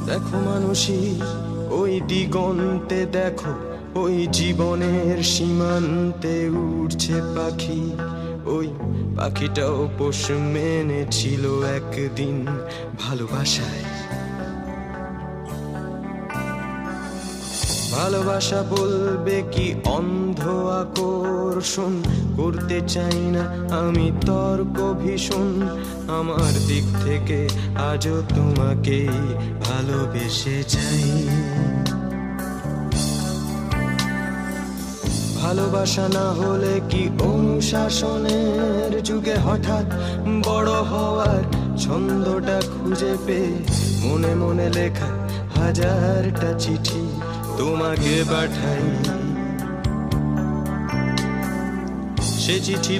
দেখো মানুষই ওই দিগন্তে, দেখো ওই জীবনের সীমান্তে উড়ছে পাখি। ওই পাখিটাও পোষ মেনেছিল একদিন ভালোবাসায়। ভালোবাসা বলবে কি অন্ধ আকর্ষণ, করতে চাই না আমি তর্ক ভীষণ। আমার দিক থেকে আজও তোমাকে ভালোবেসে যাই। ভালোবাসা না হলে কি অনুশাসনের যুগে হঠাৎ বড় হওয়ার ছন্দটা খুঁজে পেয়ে মনে মনে লেখা হাজারটা চিঠি তোমাকে পাঠাই। সে চিঠি